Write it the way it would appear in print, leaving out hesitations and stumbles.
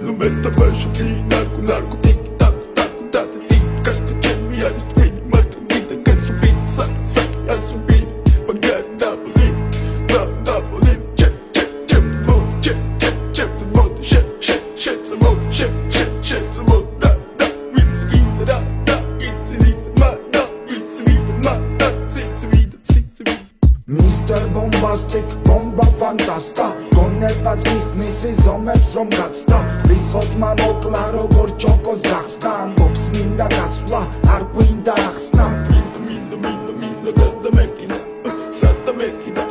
Nu meta baixo e narco tic tac tac tac tic tac mi aris twin mata vida gets beat sac as beat bagat double check the mode shit the mode shit the mode da it's skin da it's Mr. Bombastic, bomba fantasta გონებას გიხსნის ზომებს რომ გაცდა ვიხოთ მამოკლა როგორ ჩოკოს გახსნა ამბობს მინდა გასვლა არ გვინდა ახსნა მინდა და მექინა სადა მექინა